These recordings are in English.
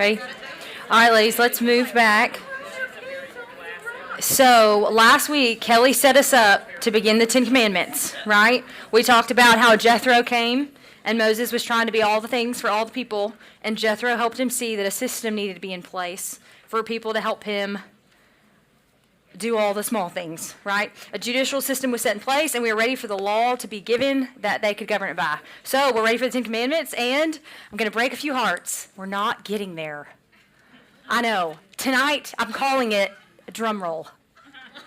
Okay. All right, ladies, let's move back. So last week, Kelly set us up to begin the Ten Commandments, right? We talked about how Jethro came and Moses was trying to be all the things for all the people, and Jethro helped him see that a system needed to be in place for people to help him do all the small things, right? A judicial system was set in place, and we were ready for the law to be given that they could govern it by. So we're ready for the Ten Commandments, and I'm going to break a few hearts. We're not getting there. I know. Tonight, I'm calling it a drum roll.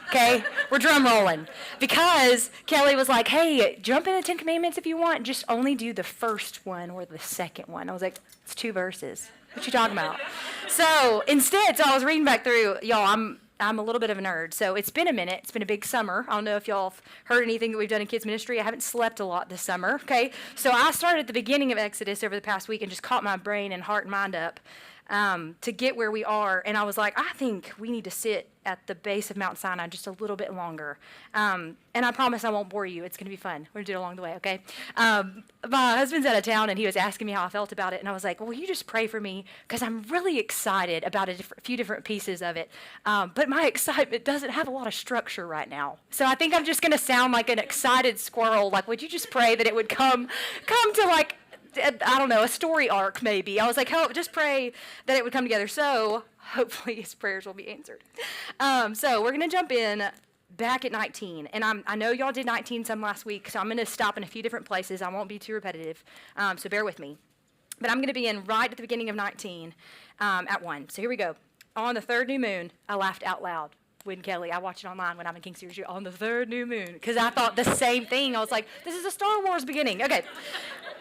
Okay? We're drum rolling. Because Kelly was like, hey, jump in the Ten Commandments if you want. Just only do the first one or the second one. I was like, it's 2 verses. What you talking about? So instead, I was reading back through, y'all, I'm a little bit of a nerd, so it's been a minute. It's been a big summer. I don't know if y'all have heard anything that we've done in kids ministry. I haven't slept a lot this summer, okay? So I started at the beginning of Exodus over the past week and just caught my brain and heart and mind up to get where we are. And I was like, I think we need to sit at the base of Mount Sinai just a little bit longer. And I promise I won't bore you. It's going to be fun. We're going to do it along the way, okay? My husband's out of town, and he was asking me how I felt about it. And I was like, well, you just pray for me because I'm really excited about a few different pieces of it. But my excitement doesn't have a lot of structure right now. So I think I'm just going to sound like an excited squirrel. Like, would you just pray that it would come to like, I don't know, a story arc maybe. I was like, just pray that it would come together. So hopefully his prayers will be answered. So we're going to jump in back at 19. And I know y'all did 19 some last week, so I'm going to stop in a few different places. I won't be too repetitive, so bear with me. But I'm going to be in right at the beginning of 19 at 1. So here we go. On the third new moon, I laughed out loud. When Kelly, I watch it online when I'm in King Series, on the third new moon, because I thought the same thing. I was like, this is a Star Wars beginning. Okay.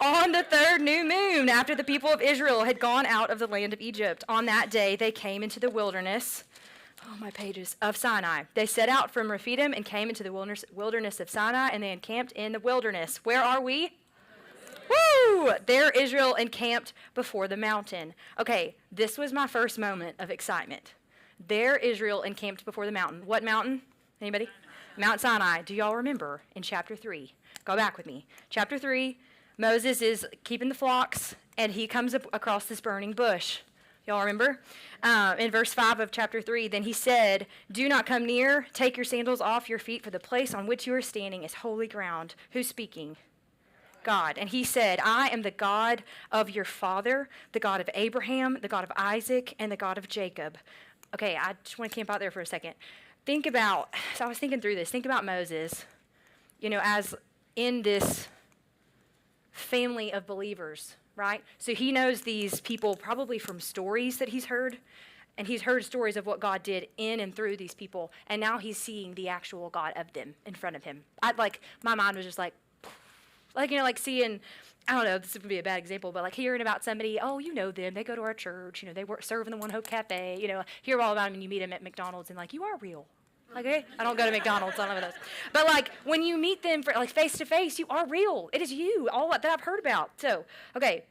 On the third new moon, after the people of Israel had gone out of the land of Egypt, on that day they came into the wilderness, of Sinai. They set out from Rephidim and came into the wilderness of Sinai, and they encamped in the wilderness. Where are we? Woo! There Israel encamped before the mountain. Okay, this was my first moment of excitement. There Israel encamped before the mountain. What mountain? Anybody? Mount Sinai. Do y'all remember in chapter 3? Go back with me. Chapter 3, Moses is keeping the flocks, and he comes up across this burning bush. Y'all remember? In verse 5 of chapter 3, then he said, do not come near. Take your sandals off your feet, for the place on which you are standing is holy ground. Who's speaking? God. And he said, I am the God of your father, the God of Abraham, the God of Isaac, and the God of Jacob. Okay, I just want to camp out there for a second. So I was thinking through this. Think about Moses, as in this family of believers, right? So he knows these people probably from stories that he's heard, and he's heard stories of what God did in and through these people, and now he's seeing the actual God of them in front of him. My mind was just like seeing, I don't know, this would be a bad example, but like hearing about somebody, oh, you know them, they go to our church, they serve in the One Hope Cafe, hear all about them and you meet them at McDonald's and like, you are real. Okay? I don't go to McDonald's, I don't know those. But like when you meet them for like face to face, you are real. It is you, all that I've heard about. So, okay,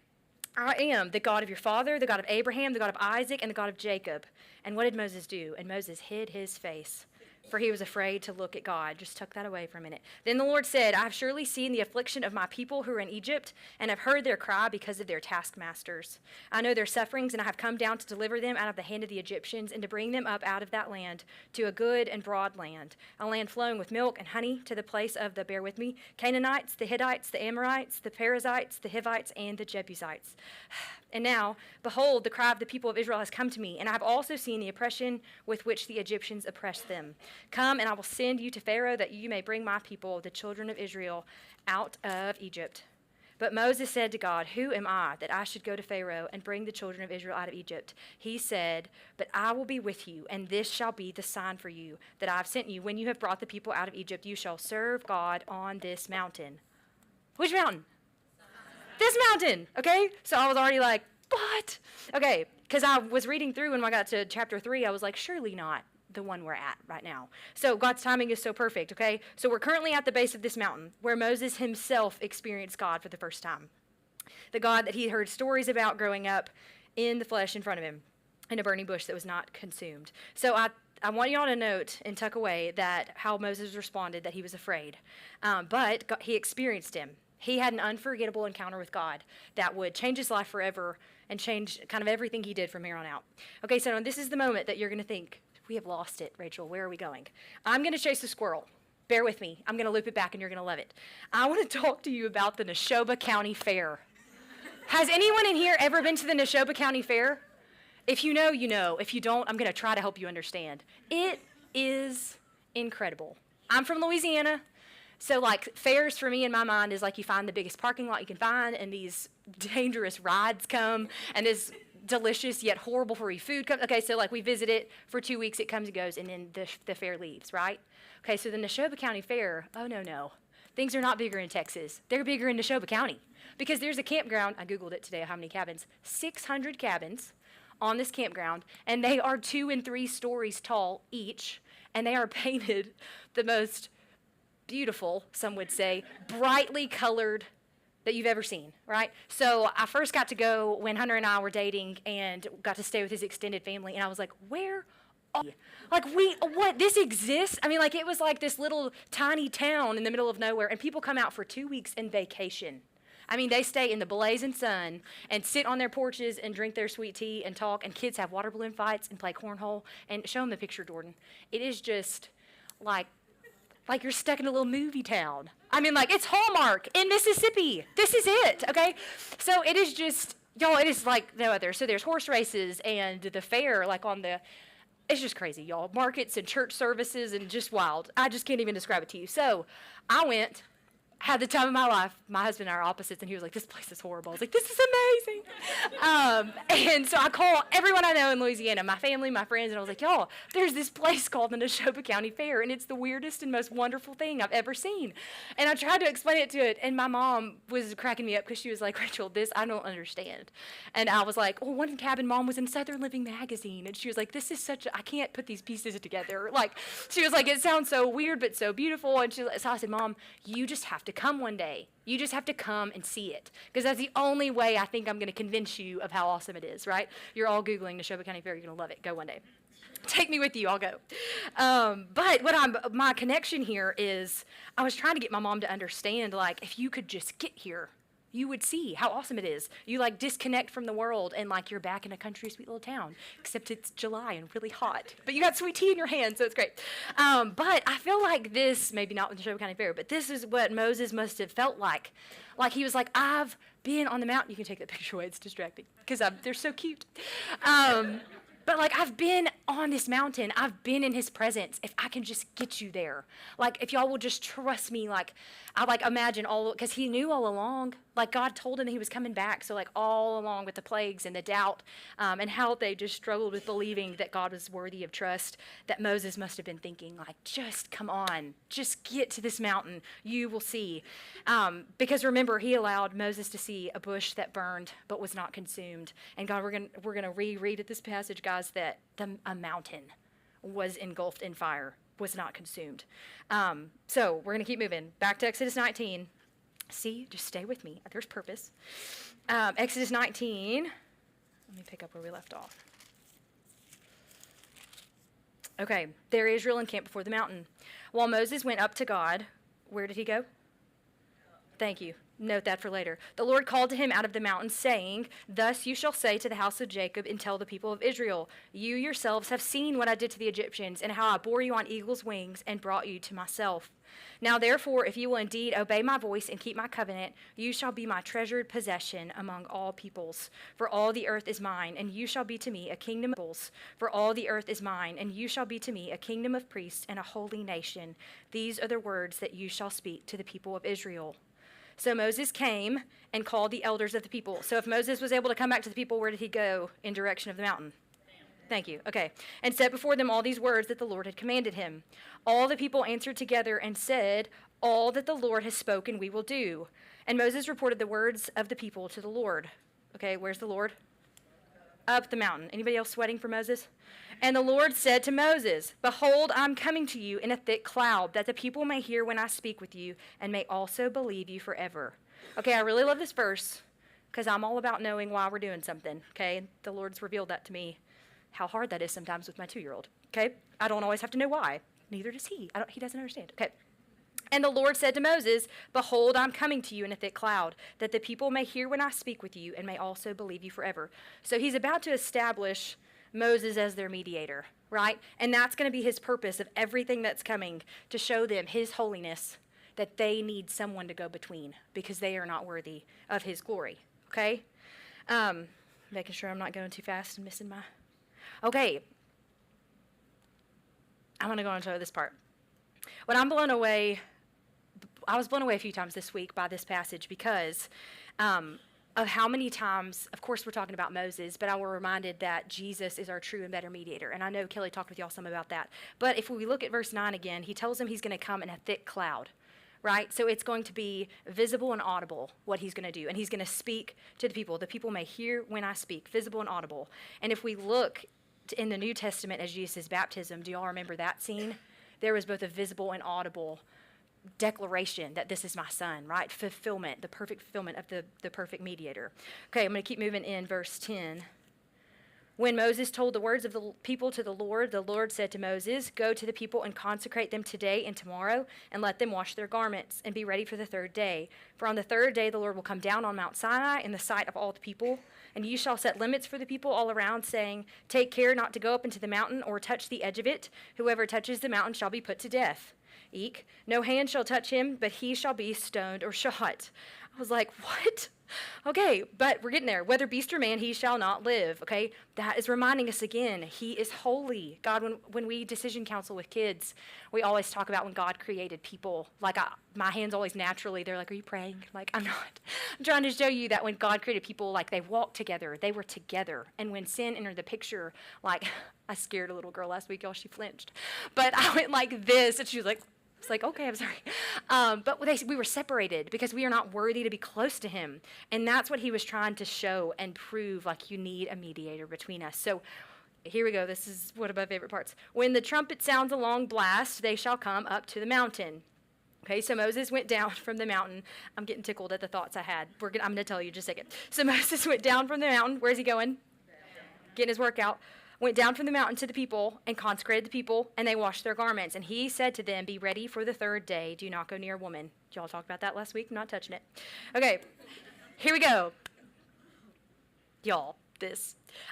I am the God of your father, the God of Abraham, the God of Isaac, and the God of Jacob. And what did Moses do? And Moses hid his face, for he was afraid to look at God. Just tuck that away for a minute. Then the Lord said, I have surely seen the affliction of my people who are in Egypt, and have heard their cry because of their taskmasters. I know their sufferings, and I have come down to deliver them out of the hand of the Egyptians, and to bring them up out of that land to a good and broad land, a land flowing with milk and honey, to the place of the, bear with me, Canaanites, the Hittites, the Amorites, the Perizzites, the Hivites, and the Jebusites. And now, behold, the cry of the people of Israel has come to me, and I have also seen the oppression with which the Egyptians oppressed them. Come, and I will send you to Pharaoh, that you may bring my people, the children of Israel, out of Egypt. But Moses said to God, who am I, that I should go to Pharaoh and bring the children of Israel out of Egypt? He said, but I will be with you, and this shall be the sign for you, that I have sent you. When you have brought the people out of Egypt, you shall serve God on this mountain. Which mountain? This mountain, okay? So I was already like, what? Okay, because I was reading through when I got to chapter 3, I was like, surely not the one we're at right now. So God's timing is so perfect, okay? So we're currently at the base of this mountain where Moses himself experienced God for the first time. The God that he heard stories about growing up in the flesh in front of him in a burning bush that was not consumed. So I want y'all to note and tuck away that how Moses responded, that he was afraid. But God, he experienced him. He had an unforgettable encounter with God that would change his life forever and change kind of everything he did from here on out. Okay, so this is the moment that you're going to think, we have lost it, Rachel. Where are we going? I'm going to chase a squirrel. Bear with me. I'm going to loop it back and you're going to love it. I want to talk to you about the Neshoba County Fair. Has anyone in here ever been to the Neshoba County Fair? If you know, you know. If you don't, I'm going to try to help you understand. It is incredible. I'm from Louisiana. So like fairs for me in my mind is like you find the biggest parking lot you can find and these dangerous rides come and this delicious yet horrible for you food comes. Okay, so like we visit it for 2 weeks, it comes and goes, and then the fair leaves, right? Okay, so the Neshoba County Fair, oh no. Things are not bigger in Texas. They're bigger in Neshoba County because there's a campground. I Googled it today, how many cabins? 600 cabins on this campground, and they are 2 and 3 stories tall each, and they are painted the most beautiful, some would say, brightly colored that you've ever seen, right? So I first got to go when Hunter and I were dating and got to stay with his extended family, and I was like, where are we? Like, what, this exists? I mean, like, it was like this little tiny town in the middle of nowhere, and people come out for 2 weeks in vacation. I mean, they stay in the blazing sun and sit on their porches and drink their sweet tea and talk, and kids have water balloon fights and play cornhole, and show them the picture, Jordan. It is just like you're stuck in a little movie town. I mean, like, it's Hallmark in Mississippi. This is it, okay? So it is just, y'all, it is like no other. So there's horse races and the fair, like it's just crazy, y'all. Markets and church services and just wild. I just can't even describe it to you. So I went, had the time of my life. My husband and I are opposites, and he was like, this place is horrible. I was like, this is amazing. And so I call everyone I know in Louisiana, my family, my friends, and I was like, y'all, there's this place called the Neshoba County Fair, and it's the weirdest and most wonderful thing I've ever seen. And I tried to explain it to it, and my mom was cracking me up because she was like, Rachel, this I don't understand. And I was like, well, one cabin mom was in Southern Living magazine, and she was like, this is I can't put these pieces together. Like, she was like, it sounds so weird but so beautiful. And so I said, Mom, you just have to come one day. You just have to come and see it, because that's the only way I think I'm going to convince you of how awesome it is, right? You're all Googling Neshoba County Fair. You're going to love it. Go one day. Take me with you. I'll go. But my connection here is I was trying to get my mom to understand, like, if you could just get here, you would see how awesome it is. You like disconnect from the world and like you're back in a country sweet little town, except it's July and really hot. But you got sweet tea in your hand, so it's great. But I feel like this, maybe not with the Neshoba County Fair, but this is what Moses must have felt like. Like he was like, I've been on the mountain. You can take that picture away, it's distracting, because they're so cute. But like, I've been on this mountain. I've been in his presence. If I can just get you there. Like, if y'all will just trust me, like, I like imagine because he knew all along. Like, God told him he was coming back. So like all along with the plagues and the doubt and how they just struggled with believing that God was worthy of trust, that Moses must have been thinking, like, just come on. Just get to this mountain. You will see. Because remember, he allowed Moses to see a bush that burned but was not consumed. And God, we're gonna reread at this passage, guys, that a mountain was engulfed in fire, was not consumed. So we're going to keep moving. Back to Exodus 19. See, just stay with me. There's purpose. Exodus 19. Let me pick up where we left off. Okay, there Israel encamped before the mountain. While Moses went up to God, where did he go? Thank you. Note that for later. The Lord called to him out of the mountain, saying, thus you shall say to the house of Jacob and tell the people of Israel, you yourselves have seen what I did to the Egyptians, and how I bore you on eagle's wings and brought you to myself. Now therefore, if you will indeed obey my voice and keep my covenant, you shall be my treasured possession among all peoples. For all the earth is mine, and you shall be to me a kingdom of peoples. For all the earth is mine, and you shall be to me a kingdom of priests and a holy nation. These are the words that you shall speak to the people of Israel. So Moses came and called the elders of the people. So if Moses was able to come back to the people, where did he go? In direction of the mountain. Thank you. Okay. And set before them all these words that the Lord had commanded him. All the people answered together and said, all that the Lord has spoken we will do. And Moses reported the words of the people to the Lord. Okay, where's the Lord? Up the mountain. Anybody else sweating for Moses? And the Lord said to Moses, behold, I'm coming to you in a thick cloud, that the people may hear when I speak with you, and may also believe you forever. Okay, I really love this verse, because I'm all about knowing why we're doing something, okay? The Lord's revealed that to me, how hard that is sometimes with my 2-year-old, okay? I don't always have to know why. Neither does he. He doesn't understand, okay? And the Lord said to Moses, behold, I'm coming to you in a thick cloud, that the people may hear when I speak with you and may also believe you forever. So he's about to establish Moses as their mediator, right? And that's going to be his purpose of everything that's coming, to show them his holiness, that they need someone to go between because they are not worthy of his glory, okay? Making sure I'm not going too fast and missing my... Okay. I'm going to go on to this part. When I'm blown away... I was blown away a few times this week by this passage because of how many times, of course, we're talking about Moses, but I was reminded that Jesus is our true and better mediator. And I know Kelly talked with y'all some about that. But if we look at verse 9 again, he tells them he's going to come in a thick cloud, right? So it's going to be visible and audible what he's going to do. And he's going to speak to the people. The people may hear when I speak, visible and audible. And if we look in the New Testament as Jesus' baptism, do y'all remember that scene? There was both a visible and audible declaration that this is my son, right? Fulfillment, the perfect fulfillment of the perfect mediator. Okay, I'm going to keep moving in verse 10. When Moses told the words of the people to the Lord said to Moses, go to the people and consecrate them today and tomorrow, and let them wash their garments and be ready for the third day. For on the third day the Lord will come down on Mount Sinai in the sight of all the people, and you shall set limits for the people all around, saying, take care not to go up into the mountain or touch the edge of it. Whoever touches the mountain shall be put to death. Eek. No hand shall touch him, but he shall be stoned or shot. I was like, what? Okay, but we're getting there. Whether beast or man, he shall not live. Okay, that is reminding us again, he is holy. God, when we decision counsel with kids, we always talk about when God created people. Like my hands always naturally, they're like, are you praying? Like, I'm not. I'm trying to show you that when God created people, like they walked together, they were together. And when sin entered the picture, like I scared a little girl last week, y'all, she flinched. But I went like this, and she was like, it's like, okay, I'm sorry. But we were separated because we are not worthy to be close to him. And that's what he was trying to show and prove, like you need a mediator between us. So here we go. This is one of my favorite parts. When the trumpet sounds a long blast, they shall come up to the mountain. Okay, so Moses went down from the mountain. I'm getting tickled at the thoughts I had. I'm going to tell you just a second. So Moses went down from the mountain. Where's he going? Getting his workout. Went down from the mountain to the people and consecrated the people, and they washed their garments. And he said to them, be ready for the third day. Do not go near a woman. Did y'all talk about that last week? I'm not touching it. Okay, here we go. Y'all,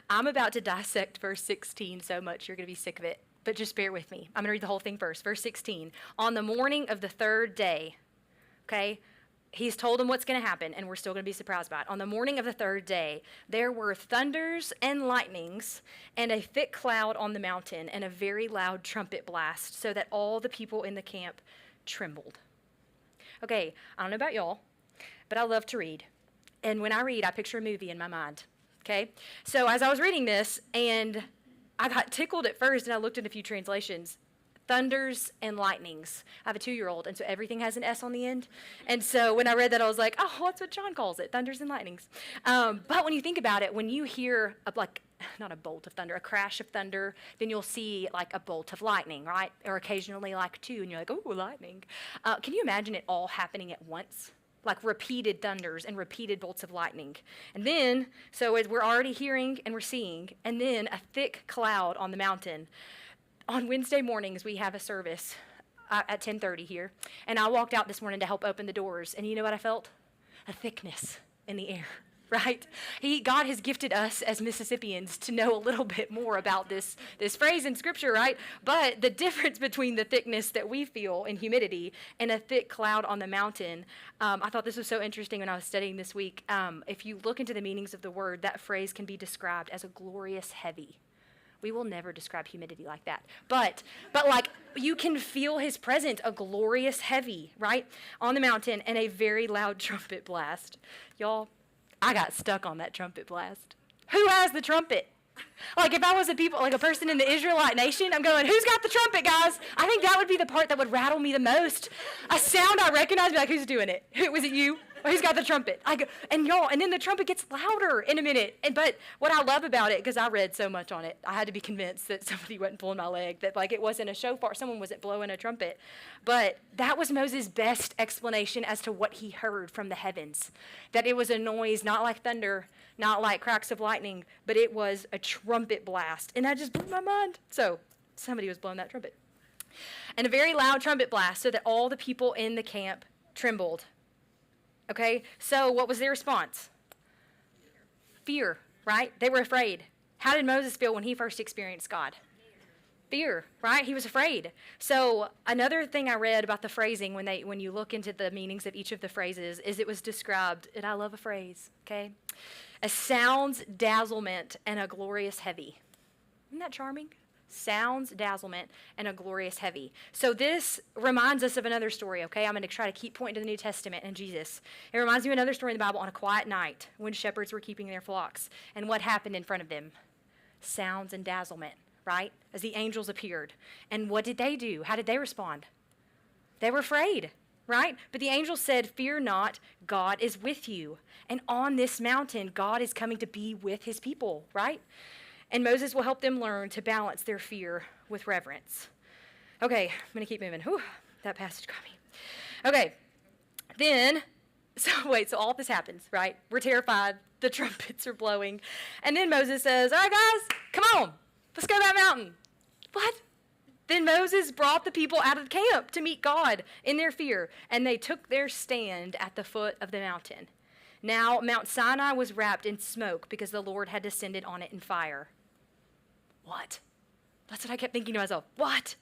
I'm about to dissect verse 16 so much you're going to be sick of it. But just bear with me. I'm going to read the whole thing first. Verse 16. On the morning of the third day, okay, he's told them what's going to happen, and we're still going to be surprised by it. On the morning of the third day, there were thunders and lightnings and a thick cloud on the mountain and a very loud trumpet blast, so that all the people in the camp trembled. Okay, I don't know about y'all, but I love to read. And when I read, I picture a movie in my mind. Okay? So as I was reading this, and I got tickled at first, and I looked at a few translations. Thunders and lightnings. I have a 2-year-old, and so everything has an S on the end. And so when I read that, I was like, oh, that's what John calls it, thunders and lightnings. But when you think about it, when you hear, not a bolt of thunder, a crash of thunder, then you'll see like a bolt of lightning, right? Or occasionally like 2, and you're like, oh, lightning. Can you imagine it all happening at once? Like repeated thunders and repeated bolts of lightning. And then, so as we're already hearing and we're seeing, and then a thick cloud on the mountain. On Wednesday mornings, we have a service at 10:30 here, and I walked out this morning to help open the doors, and you know what I felt? A thickness in the air, right? God has gifted us as Mississippians to know a little bit more about this phrase in Scripture, right? But the difference between the thickness that we feel in humidity and a thick cloud on the mountain, I thought this was so interesting when I was studying this week. If you look into the meanings of the word, that phrase can be described as a glorious heavy. We will never describe humidity like that. But like you can feel his presence, a glorious heavy, right? On the mountain, and a very loud trumpet blast. Y'all, I got stuck on that trumpet blast. Who has the trumpet? Like if I was a person in the Israelite nation, I'm going, who's got the trumpet, guys? I think that would be the part that would rattle me the most. A sound I recognize, be like, who's doing it? Was it you? Who's got the trumpet? I go, and then the trumpet gets louder in a minute. But what I love about it, because I read so much on it, I had to be convinced that somebody wasn't pulling my leg, that like it wasn't a shofar, someone wasn't blowing a trumpet. But that was Moses' best explanation as to what he heard from the heavens. That it was a noise, not like thunder, not like cracks of lightning, but it was a trumpet blast. And that just blew my mind. So somebody was blowing that trumpet. And a very loud trumpet blast, so that all the people in the camp trembled. Okay, so what was their response? Fear, right? They were afraid. How did Moses feel when he first experienced God? Fear, right? He was afraid. So another thing I read about the phrasing when you look into the meanings of each of the phrases is it was described, and I love a phrase, okay? A sounds dazzlement and a glorious heavy. Isn't that charming? Sounds dazzlement and a glorious heavy. So this reminds us of another story, okay? I'm going to try to keep pointing to the New Testament and Jesus. It reminds me of another story in the Bible on a quiet night when shepherds were keeping their flocks. And what happened in front of them? Sounds and dazzlement, right? As the angels appeared. And what did they do? How did they respond? They were afraid, right? But the angel said, "Fear not, God is with you. And on this mountain, God is coming to be with his people," right? And Moses will help them learn to balance their fear with reverence. Okay, I'm going to keep moving. Whew, that passage got me. Okay, then, so all this happens, right? We're terrified. The trumpets are blowing. And then Moses says, "All right, guys, come on. Let's go to that mountain." What? Then Moses brought the people out of the camp to meet God in their fear, and they took their stand at the foot of the mountain. Now, Mount Sinai was wrapped in smoke because the Lord had descended on it in fire. What? That's what I kept thinking to myself. What?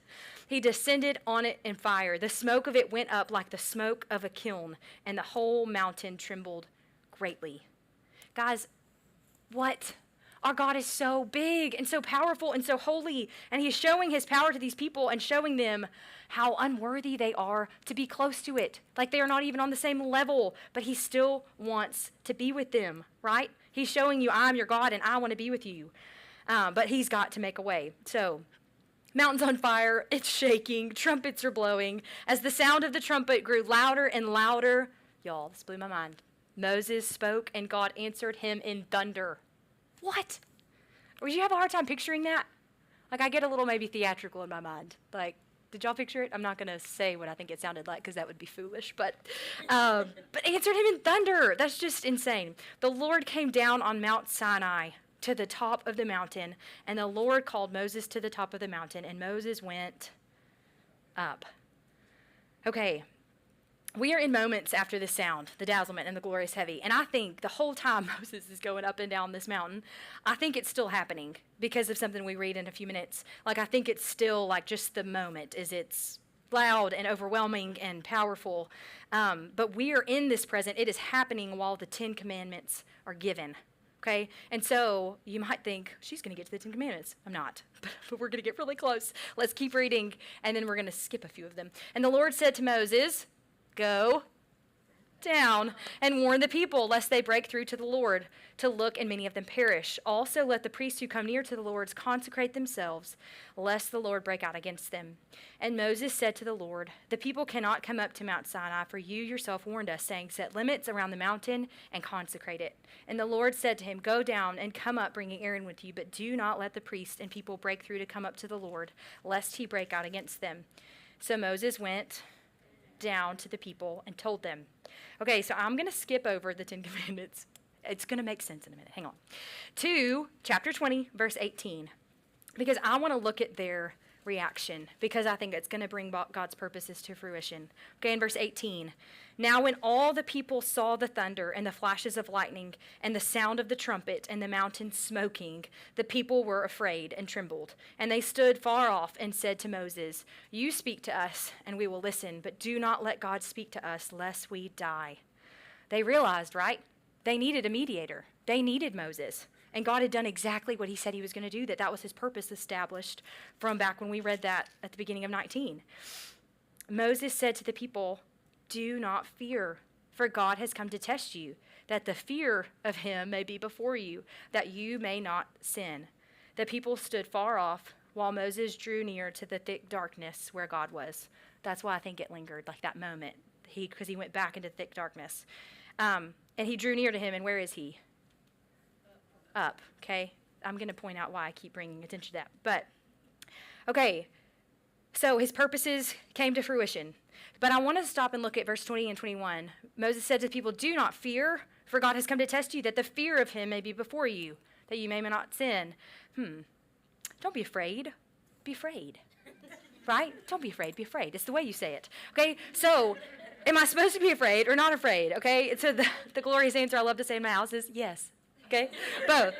He descended on it in fire. The smoke of it went up like the smoke of a kiln, and the whole mountain trembled greatly. Guys, what? Our God is so big and so powerful and so holy, and he's showing his power to these people and showing them how unworthy they are to be close to it. Like they are not even on the same level, but he still wants to be with them, right? He's showing you, I'm your God and I want to be with you. But he's got to make a way. So, mountain's on fire, it's shaking, trumpets are blowing. As the sound of the trumpet grew louder and louder, y'all, this blew my mind. Moses spoke and God answered him in thunder. What? Would you have a hard time picturing that? Like, I get a little maybe theatrical in my mind. Like, did y'all picture it? I'm not going to say what I think it sounded like because that would be foolish. But answered him in thunder. That's just insane. The Lord came down on Mount Sinai to the top of the mountain, and the Lord called Moses to the top of the mountain, and Moses went up. Okay, we are in moments after the sound, the dazzlement, and the glorious heavy, and I think the whole time Moses is going up and down this mountain, I think it's still happening because of something we read in a few minutes. Like, I think it's still like just the moment is it's loud and overwhelming and powerful, but we are in this present. It is happening while the 10 Commandments are given. Okay, and so you might think, she's going to get to the 10 Commandments. I'm not, but we're going to get really close. Let's keep reading, and then we're going to skip a few of them. And the Lord said to Moses, "Go down and warn the people, lest they break through to the Lord to look, and many of them perish. Also let the priests who come near to the Lord consecrate themselves, lest the Lord break out against them." And Moses said to the Lord, "The people cannot come up to Mount Sinai, for you yourself warned us, saying, 'Set limits around the mountain and consecrate it.' And the Lord said to him, 'Go down and come up, bringing Aaron with you, but do not let the priests and people break through to come up to the Lord, lest he break out against them.' So Moses went down to the people and told them." Okay, so I'm going to skip over the 10 Commandments. It's going to make sense in a minute. Hang on. To chapter 20, verse 18, because I want to look at their reaction, because I think it's going to bring God's purposes to fruition. Okay, in verse 18, "Now when all the people saw the thunder and the flashes of lightning and the sound of the trumpet and the mountain smoking, the people were afraid and trembled. And they stood far off and said to Moses, 'You speak to us and we will listen, but do not let God speak to us lest we die.'" They realized, right? They needed a mediator. They needed Moses. And God had done exactly what he said he was going to do, that was his purpose established from back when we read that at the beginning of 19. Moses said to the people, "Do not fear, for God has come to test you, that the fear of him may be before you, that you may not sin." The people stood far off while Moses drew near to the thick darkness where God was. That's why I think it lingered, like that moment, because he went back into thick darkness. And he drew near to him, and where is he? Up, okay? I'm going to point out why I keep bringing attention to that. But, okay, so his purposes came to fruition. But I want to stop and look at verse 20 and 21. Moses said to the people, "Do not fear, for God has come to test you, that the fear of him may be before you, that you may not sin." Don't be afraid. Be afraid. right? Don't be afraid. Be afraid. It's the way you say it. Okay? So, am I supposed to be afraid or not afraid? Okay? So the glorious answer I love to say in my house is yes. Okay? Both.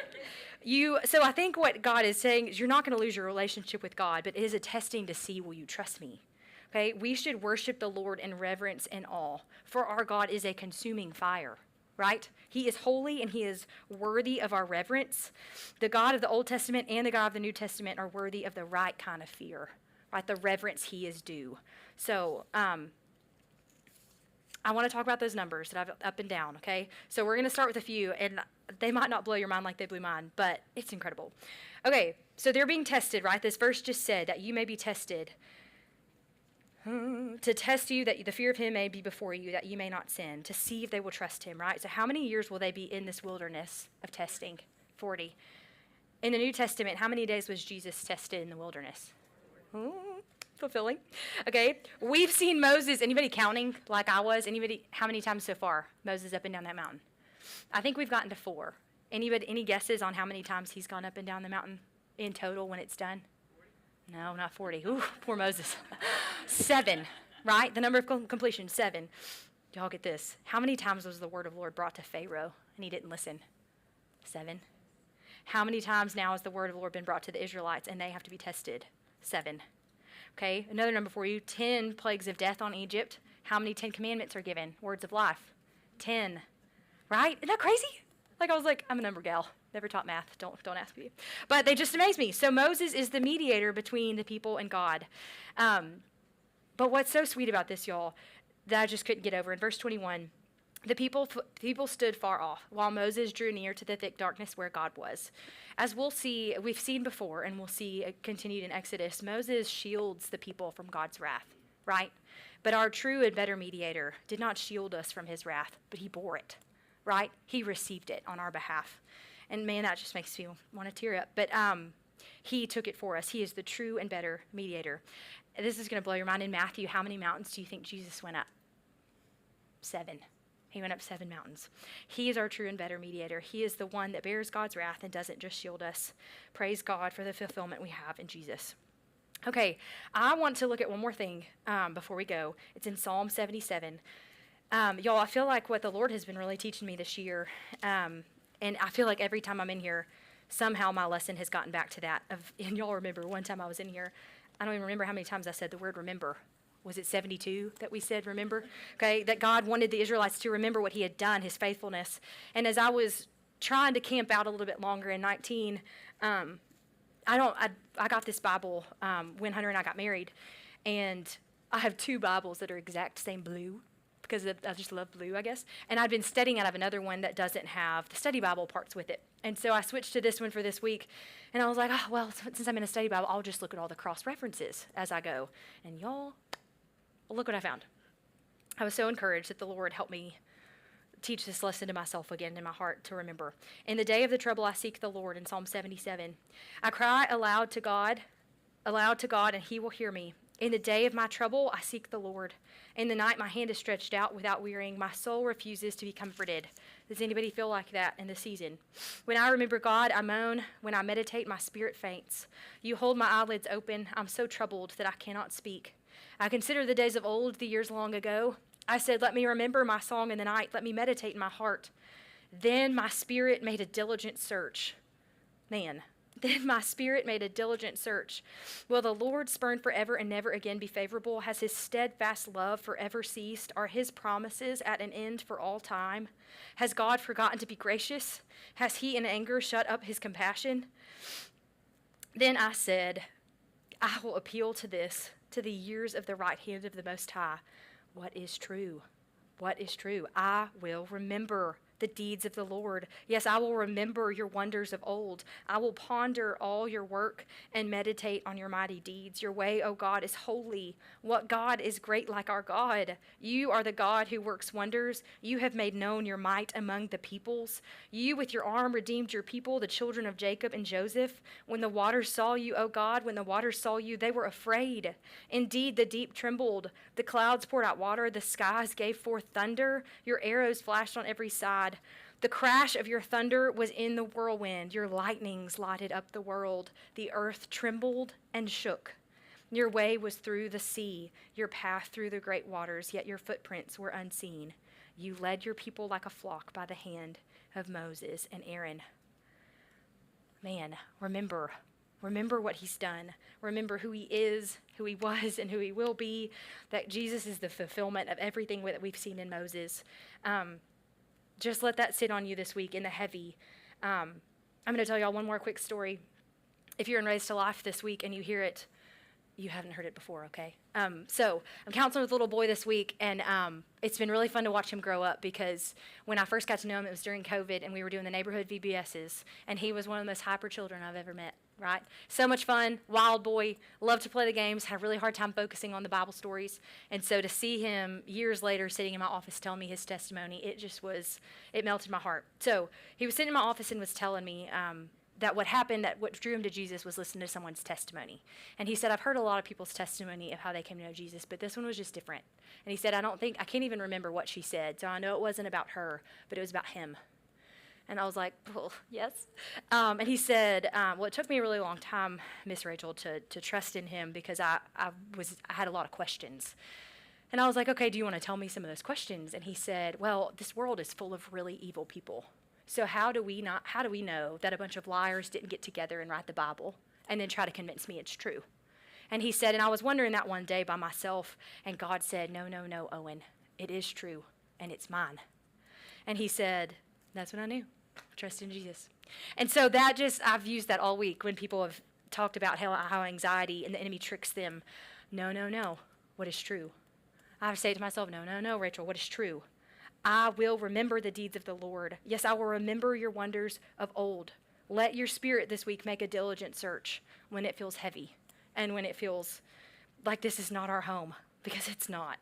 So I think what God is saying is you're not going to lose your relationship with God, but it is a testing to see, will you trust me? Okay? We should worship the Lord in reverence and awe, for our God is a consuming fire. Right? He is holy and he is worthy of our reverence. The God of the Old Testament and the God of the New Testament are worthy of the right kind of fear, right? The reverence he is due. So I want to talk about those numbers that I've up and down, okay? So we're going to start with a few, and they might not blow your mind like they blew mine, but it's incredible. Okay, so they're being tested, right? This verse just said that you may be tested. To test you, that the fear of him may be before you, that you may not sin, to see if they will trust him, right? So how many years will they be in this wilderness of testing? 40. In the New Testament, how many days was Jesus tested in the wilderness? Fulfilling. Okay, we've seen Moses. Anybody counting like I was? Anybody? How many times so far Moses up and down that mountain? I think we've gotten to 4. Anybody? Any guesses on how many times he's gone up and down the mountain in total when it's done? No, not 40. Ooh, poor Moses. 7, right? The number of completion, 7. Y'all get this. How many times was the word of the Lord brought to Pharaoh and he didn't listen? 7. How many times now has the word of the Lord been brought to the Israelites and they have to be tested? 7. Okay, another number for you. 10 plagues of death on Egypt. How many 10 commandments are given? Words of life. 10. Right? Isn't that crazy? Like I was like, I'm a number gal. Never taught math. Don't ask me. But they just amaze me. So Moses is the mediator between the people and God. But what's so sweet about this, y'all, that I just couldn't get over, in verse 21, the people stood far off, while Moses drew near to the thick darkness where God was. As we'll see, we've seen before, and we'll see continued in Exodus, Moses shields the people from God's wrath, right? But our true and better mediator did not shield us from his wrath, but he bore it, right? He received it on our behalf. And man, that just makes me want to tear up. But he took it for us. He is the true and better mediator. This is going to blow your mind. In Matthew, how many mountains do you think Jesus went up? 7. He went up 7 mountains. He is our true and better mediator. He is the one that bears God's wrath and doesn't just shield us. Praise God for the fulfillment we have in Jesus. Okay, I want to look at one more thing before we go. It's in Psalm 77. Y'all, I feel like what the Lord has been really teaching me this year, and I feel like every time I'm in here, somehow my lesson has gotten back to that. And y'all remember one time I was in here, I don't even remember how many times I said the word remember. Was it 72 that we said remember? Okay, that God wanted the Israelites to remember what he had done, his faithfulness. And as I was trying to camp out a little bit longer in 19, I got this Bible when Hunter and I got married. And I have 2 Bibles that are exact same blue, because I just love blue, I guess. And I'd been studying out of another one that doesn't have the study Bible parts with it. And so I switched to this one for this week. And I was like, oh, well, since I'm in a study Bible, I'll just look at all the cross references as I go. And y'all, look what I found. I was so encouraged that the Lord helped me teach this lesson to myself again in my heart to remember. In the day of the trouble, I seek the Lord, in Psalm 77. I cry aloud to God, and he will hear me. In the day of my trouble, I seek the Lord. In the night, my hand is stretched out without wearying. My soul refuses to be comforted. Does anybody feel like that in this season? When I remember God, I moan. When I meditate, my spirit faints. You hold my eyelids open. I'm so troubled that I cannot speak. I consider the days of old, the years long ago. I said, let me remember my song in the night. Let me meditate in my heart. Then my spirit made a diligent search. Then my spirit made a diligent search. Will the Lord spurn forever and never again be favorable? Has his steadfast love forever ceased? Are his promises at an end for all time? Has God forgotten to be gracious? Has he in anger shut up his compassion? Then I said, I will appeal to the years of the right hand of the Most High. What is true? What is true? I will remember the deeds of the Lord. Yes, I will remember your wonders of old. I will ponder all your work and meditate on your mighty deeds. Your way, O God, is holy. What God is great like our God? You are the God who works wonders. You have made known your might among the peoples. You with your arm redeemed your people, the children of Jacob and Joseph. When the waters saw you, O God, when the waters saw you, they were afraid. Indeed, the deep trembled. The clouds poured out water. The skies gave forth thunder. Your arrows flashed on every side. The crash of your thunder was in the whirlwind. Your lightnings lighted up the world. The earth trembled and shook. Your way was through the sea, your path through the great waters, yet your footprints were unseen. You led your people like a flock by the hand of Moses and Aaron. Man, remember what he's done. Remember who he is, who he was, and who he will be, that Jesus is the fulfillment of everything that we've seen in Moses. Just let that sit on you this week in the heavy. I'm going to tell y'all one more quick story. If you're in Raised to Life this week and you hear it, you haven't heard it before, okay? So I'm counseling with a little boy this week, and it's been really fun to watch him grow up, because when I first got to know him, it was during COVID, and we were doing the neighborhood VBSs, and he was one of the most hyper children I've ever met, right? So much fun, wild boy, loved to play the games, had a really hard time focusing on the Bible stories. And so to see him years later sitting in my office telling me his testimony, it melted my heart. So he was sitting in my office and was telling me that what drew him to Jesus was listening to someone's testimony. And he said, I've heard a lot of people's testimony of how they came to know Jesus, but this one was just different. And he said, I can't even remember what she said, so I know it wasn't about her, but it was about him. And I was like, well, yes. And he said, well, it took me a really long time, Miss Rachel, to trust in him, because I had a lot of questions. And I was like, okay, do you want to tell me some of those questions? And he said, well, this world is full of really evil people. So how do we know that a bunch of liars didn't get together and write the Bible and then try to convince me it's true? And he said, and I was wondering that one day by myself, and God said, no, Owen, it is true, and it's mine. And he said, that's when I knew. Trust in Jesus. And so I've used that all week when people have talked about how anxiety and the enemy tricks them. No, what is true? I say to myself, no, Rachel, what is true? I will remember the deeds of the Lord. Yes, I will remember your wonders of old. Let your spirit this week make a diligent search when it feels heavy and when it feels like this is not our home, because it's not.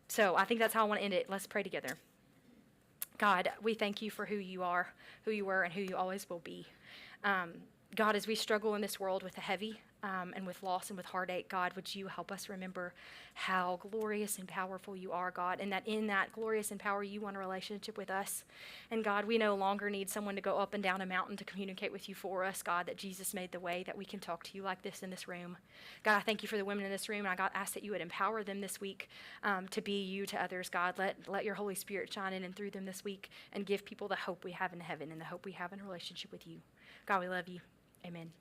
So I think that's how I want to end it. Let's pray together. God, we thank you for who you are, who you were, and who you always will be. God, as we struggle in this world with the heavy and with loss and with heartache, God, would you help us remember how glorious and powerful you are, God, and that in that glorious and power, you want a relationship with us. And God, we no longer need someone to go up and down a mountain to communicate with you for us, God, that Jesus made the way that we can talk to you like this in this room. God, I thank you for the women in this room, and I God, ask that you would empower them this week to be you to others, God. Let your Holy Spirit shine in and through them this week and give people the hope we have in heaven and the hope we have in a relationship with you. God, we love you. Amen.